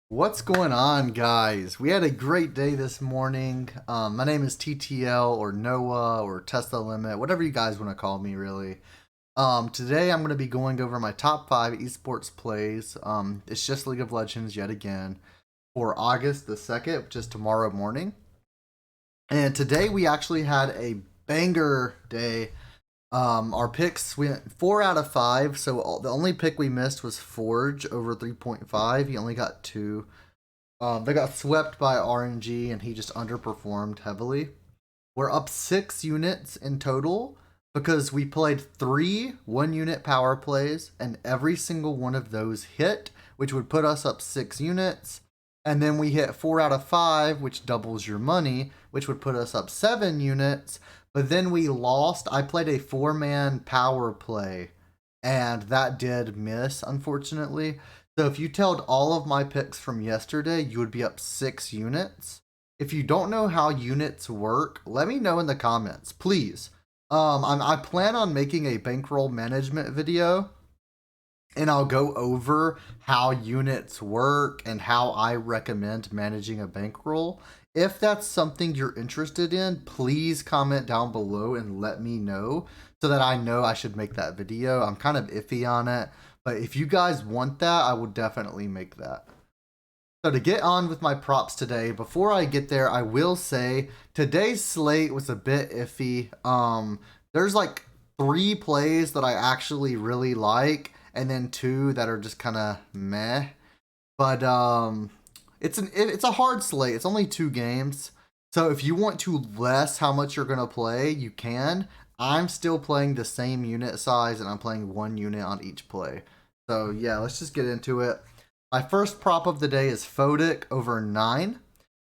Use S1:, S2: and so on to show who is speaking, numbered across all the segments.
S1: What's going on, guys? We had a great day this morning. My name is TTL or Noah or Tesla Limit, whatever you guys want to call me, really. Today I'm going to be going over my top 5 esports plays. It's just League of Legends yet again for August the 2nd, which is tomorrow morning. And today we actually had a banger day. Our picks went 4 out of 5, so the only pick we missed was Forge over 3.5. He only got 2. They got swept by RNG and he just underperformed heavily. We're up 6 units in total because we played 3 1-unit power plays and every single one of those hit, which would put us up 6 units. And then we hit 4 out of 5, which doubles your money, which would put us up 7 units. But then we lost. I played a 4-man power play, and that did miss, unfortunately. So if you told all of my picks from yesterday, you would be up 6 units. If you don't know how units work, let me know in the comments, please. I plan on making a bankroll management video, and I'll go over how units work and how I recommend managing a bankroll. If that's something you're interested in, please comment down below and let me know so that I know I should make that video. I'm kind of iffy on it, but if you guys want that, I will definitely make that. So to get on with my props today, before I get there, I will say today's slate was a bit iffy. There's like 3 plays that I actually really like, and then 2 that are just kind of meh. But it's a hard slate. It's only 2 games. So if you want to less how much you're gonna play, you can. I'm still playing the same unit size and I'm playing 1 unit on each play. So yeah, let's just get into it. My first prop of the day is Photic over 9.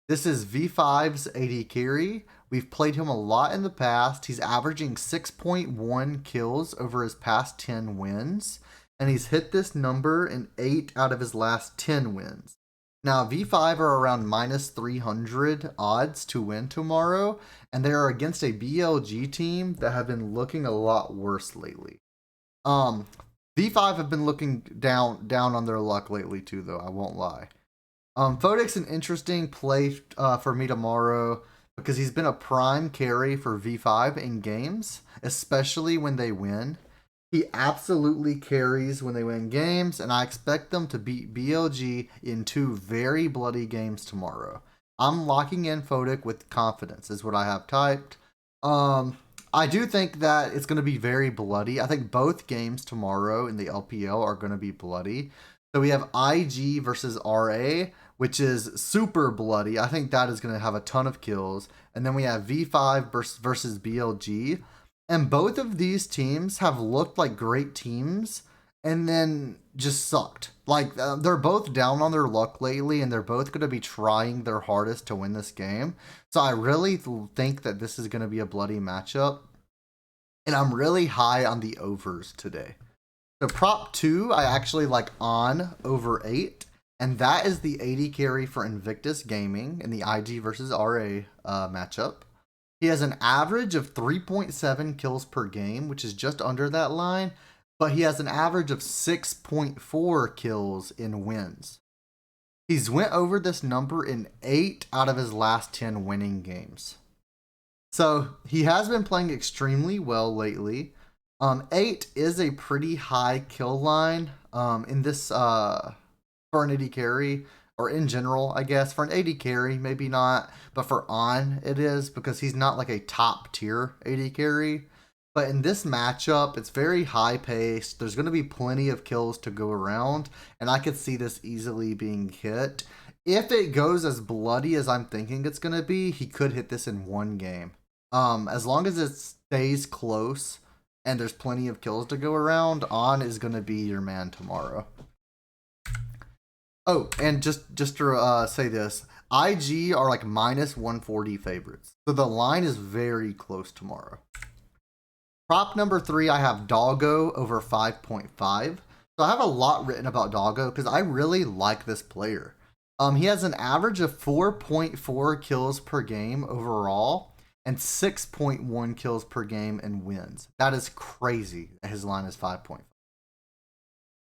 S1: This is V5's AD carry. We've played him a lot in the past. He's averaging 6.1 kills over his past 10 wins. And he's hit this number in 8 out of his last 10 wins. Now, V5 are around minus 300 odds to win tomorrow, and they are against a BLG team that have been looking a lot worse lately. V5 have been looking down on their luck lately too, though, I won't lie. Photic's an interesting play for me tomorrow because he's been a prime carry for V5 in games, especially when they win. He absolutely carries when they win games, and I expect them to beat BLG in 2 very bloody games tomorrow. I'm locking in Photic with confidence, is what I have typed. I do think that it's going to be very bloody. I think both games tomorrow in the LPL are going to be bloody. So we have IG versus RA, which is super bloody. I think that is going to have a ton of kills. And then we have V5 versus BLG. And both of these teams have looked like great teams and then just sucked. Like, they're both down on their luck lately, and they're both going to be trying their hardest to win this game. So I really think that this is going to be a bloody matchup. And I'm really high on the overs today. So prop 2, I actually like Ahn Over 8. And that is the 80 carry for Invictus Gaming in the IG versus RA matchup. He has an average of 3.7 kills per game, which is just under that line, but he has an average of 6.4 kills in wins. He's went over this number in 8 out of his last 10 winning games. So he has been playing extremely well lately. 8 is a pretty high kill line in this for an AD carry. Or in general, I guess. For an AD carry, maybe not. But for Ahn, it is. Because he's not like a top tier AD carry. But in this matchup, it's very high paced. There's going to be plenty of kills to go around. And I could see this easily being hit. If it goes as bloody as I'm thinking it's going to be, he could hit this in 1 game. As long as it stays close and there's plenty of kills to go around, Ahn is going to be your man tomorrow. Oh, and just to say this, IG are like minus 140 favorites. So the line is very close tomorrow. Prop number 3, I have Doggo over 5.5. So I have a lot written about Doggo because I really like this player. He has an average of 4.4 kills per game overall and 6.1 kills per game in wins. That is crazy. His line is 5.5.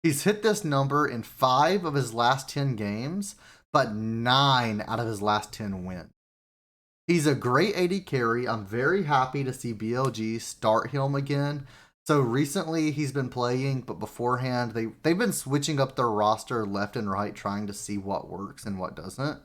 S1: He's hit this number in 5 of his last 10 games, but 9 out of his last 10 wins. He's a great AD carry. I'm very happy to see BLG start him again. So recently he's been playing, but beforehand they've been switching up their roster left and right, trying to see what works and what doesn't.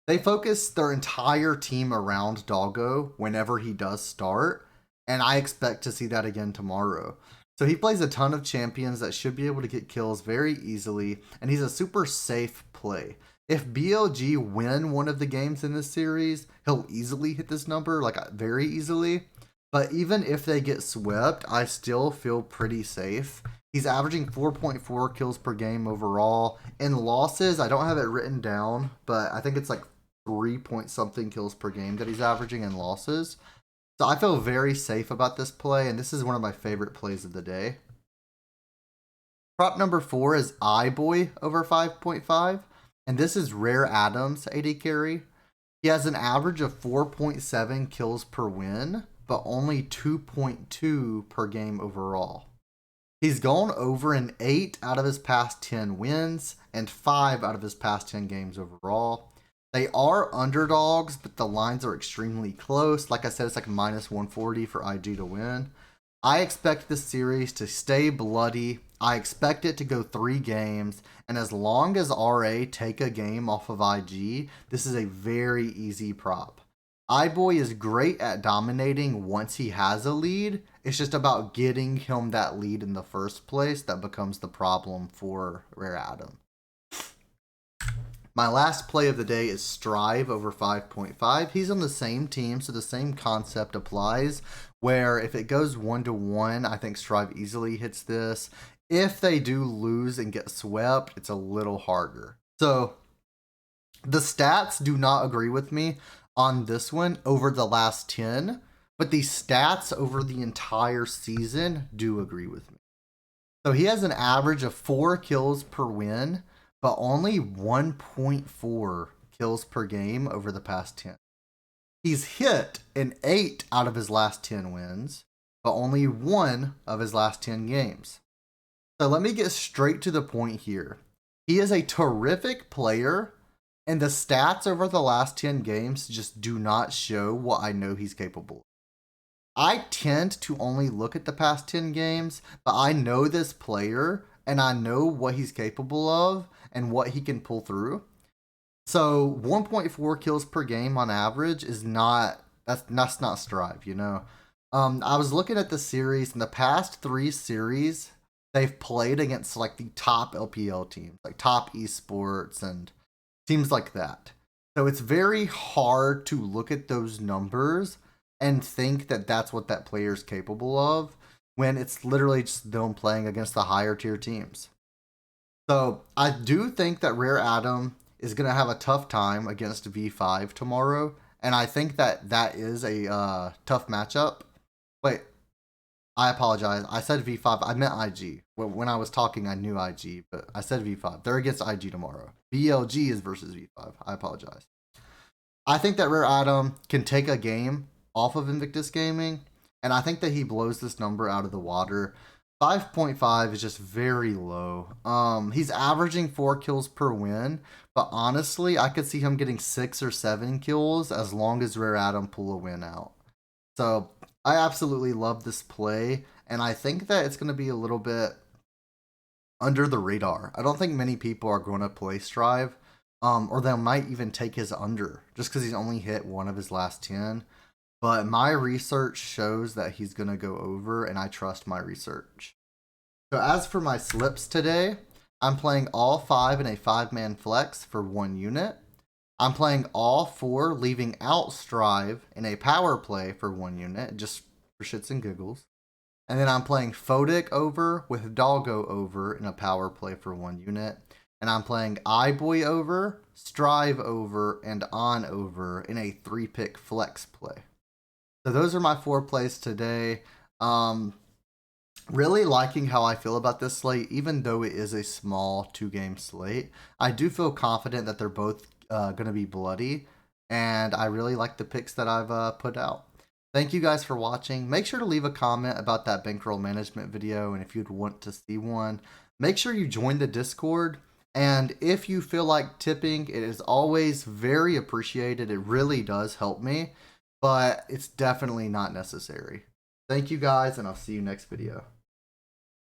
S1: They focus their entire team around Doggo whenever he does start, and I expect to see that again tomorrow. So he plays a ton of champions that should be able to get kills very easily, and he's a super safe play. If BLG win one of the games in this series, he'll easily hit this number, like very easily. But even if they get swept, I still feel pretty safe. He's averaging 4.4 kills per game overall. In losses, I don't have it written down, but I think it's like 3 point something kills per game that he's averaging in losses. So I feel very safe about this play, and this is one of my favorite plays of the day. Prop number 4 is iBoy over 5.5, and this is Rare Adams AD carry. He has an average of 4.7 kills per win, but only 2.2 per game overall. He's gone over in 8 out of his past 10 wins and 5 out of his past 10 games overall. They are underdogs, but the lines are extremely close. Like I said, it's like minus 140 for IG to win. I expect this series to stay bloody. I expect it to go 3 games. And as long as RA take a game off of IG, this is a very easy prop. iBoy is great at dominating once he has a lead. It's just about getting him that lead in the first place that becomes the problem for Rare Adam. My last play of the day is Strive over 5.5. He's on the same team, so the same concept applies, where if it goes 1-1, I think Strive easily hits this. If they do lose and get swept, it's a little harder. So the stats do not agree with me on this one over the last 10, but the stats over the entire season do agree with me. So he has an average of 4 kills per win, but only 1.4 kills per game over the past 10. He's hit in 8 out of his last 10 wins, but only 1 of his last 10 games. So let me get straight to the point here. He is a terrific player, and the stats over the last 10 games just do not show what I know he's capable of. I tend to only look at the past 10 games, but I know this player, and I know what he's capable of and what he can pull through. So 1.4 kills per game on average is that's not Strive, you know. I was looking at the series, in the past 3 series, they've played against like the top LPL teams, like top Esports and teams like that. So it's very hard to look at those numbers and think that that's what that player is capable of when it's literally just them playing against the higher tier teams. So I do think that Rare Adam is going to have a tough time against V5 tomorrow. And I think that that is a tough matchup. Wait, I apologize. I said V5. I meant IG. When I was talking, I knew IG, but I said V5. They're against IG tomorrow. BLG is versus V5. I apologize. I think that Rare Adam can take a game off of Invictus Gaming, and I think that he blows this number out of the water. 5.5 is just very low. He's averaging 4 kills per win, but honestly, I could see him getting 6 or 7 kills as long as Rare Adam pull a win out. So I absolutely love this play, and I think that it's going to be a little bit under the radar. I don't think many people are going to play Strive, or they might even take his under just because he's only hit 1 of his last 10. But my research shows that he's going to go over, and I trust my research. So as for my slips today, I'm playing all 5 in a 5-man flex for 1 unit. I'm playing all 4 leaving out Strive in a power play for 1 unit, just for shits and giggles. And then I'm playing Photic Over with Doggo over in a power play for 1 unit. And I'm playing iBoy over, Strive over, and Ahn Over in a 3-pick flex play. So those are my 4 plays today. Really liking how I feel about this slate, even though it is a small 2-game slate. I do feel confident that they're both going to be bloody, and I really like the picks that I've put out. Thank you guys for watching. Make sure to leave a comment about that bankroll management video, and if you'd want to see one, make sure you join the Discord. And if you feel like tipping, it is always very appreciated. It really does help me, but it's definitely not necessary. Thank you guys, and I'll see you next video.